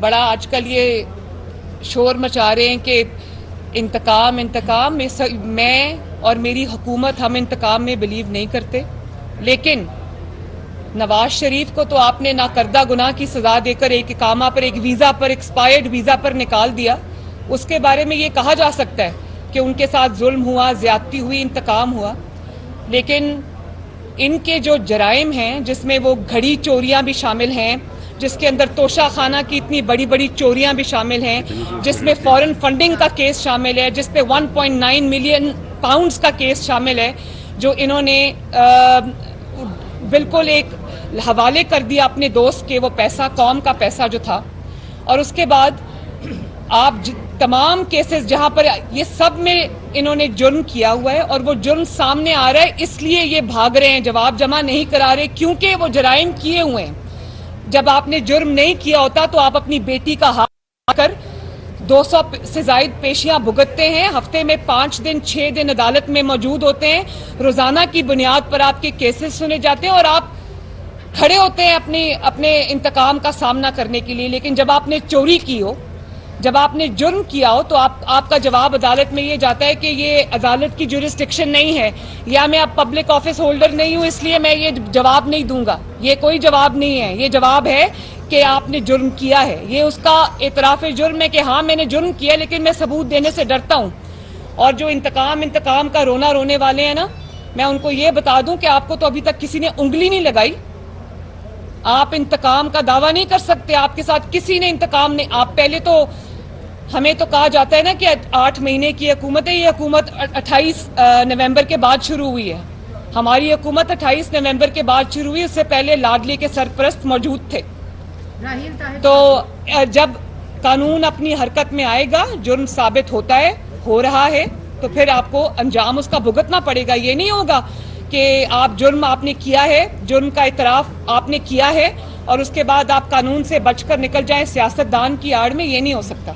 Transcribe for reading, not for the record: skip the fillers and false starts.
बड़ा आजकल ये शोर मचा रहे हैं कि इंतकाम इंतकाम में मैं और मेरी हुकूमत हम इंतकाम में बिलीव नहीं करते, लेकिन नवाज शरीफ को तो आपने नाकर्दा गुनाह की सजा देकर एक इकामा पर, एक वीजा पर, एक्सपायर्ड वीजा पर निकाल दिया। उसके बारे में ये कहा जा सकता है कि उनके साथ जुल्म हुआ, ज्यादती हुई, इंतकाम हुआ, लेकिन इनके जो जराइम हैं जिसमें वो घड़ी चोरियां भी शामिल हैं, जिसके अंदर तोशा खाना की इतनी बड़ी बड़ी चोरियां भी शामिल हैं, जिसमें फॉरेन फंडिंग का केस शामिल है, जिसपे 1.9 मिलियन पाउंड्स का केस शामिल है, जो इन्होंने बिल्कुल एक हवाले कर दिया अपने दोस्त के, वो पैसा कौम का पैसा जो था। और उसके बाद आप तमाम केसेस जहां पर ये सब में इन्होंने जुर्म किया हुआ है और वो जुर्म सामने आ रहा है, इसलिए ये भाग रहे हैं, जवाब जमा नहीं करा रहे, क्योंकि वो जराइम किए हुए हैं। जब आपने जुर्म नहीं किया होता तो आप अपनी बेटी का हाथ कर 200 से जायद पेशियां भुगतते हैं, हफ्ते में 5 दिन 6 दिन अदालत में मौजूद होते हैं, रोजाना की बुनियाद पर आपके केसेस सुने जाते हैं और आप खड़े होते हैं अपने इंतकाम का सामना करने के लिए। लेकिन जब आपने चोरी की हो, जब आपने जुर्म किया हो, तो आपका जवाब अदालत में ये जाता है कि ये अदालत की जुरिस्डिक्शन नहीं है, या मैं अब पब्लिक ऑफिस होल्डर नहीं हूं इसलिए मैं ये जवाब नहीं दूंगा। ये कोई जवाब नहीं है, ये जवाब है कि आपने जुर्म किया है। ये उसका एतराफ जुर्म है कि हाँ मैंने जुर्म किया, लेकिन मैं सबूत देने से डरता हूं। और जो इंतकाम का रोना रोने वाले हैं ना, मैं उनको ये बता दूं कि आपको तो अभी तक किसी ने उंगली नहीं लगाई, आप इंतकाम का दावा नहीं कर सकते, आपके साथ किसी ने इंतकाम नहीं। आप पहले तो, हमें तो कहा जाता है ना कि 8 महीने की हुकूमत है, ये हुकूमत 28 नवंबर के बाद शुरू हुई है। हमारी हुकूमत 28 नवंबर के बाद शुरू हुई, उससे पहले लाडली के सरपरस्त मौजूद थे। तो जब कानून अपनी हरकत में आएगा, जुर्म साबित होता है, हो रहा है, तो फिर आपको अंजाम उसका भुगतना पड़ेगा। ये नहीं होगा कि आप जुर्म आपने किया है, जुर्म का इतराफ आपने किया है और उसके बाद आप कानून से बचकर निकल जाएं सियासतदान की आड़ में, ये नहीं हो सकता।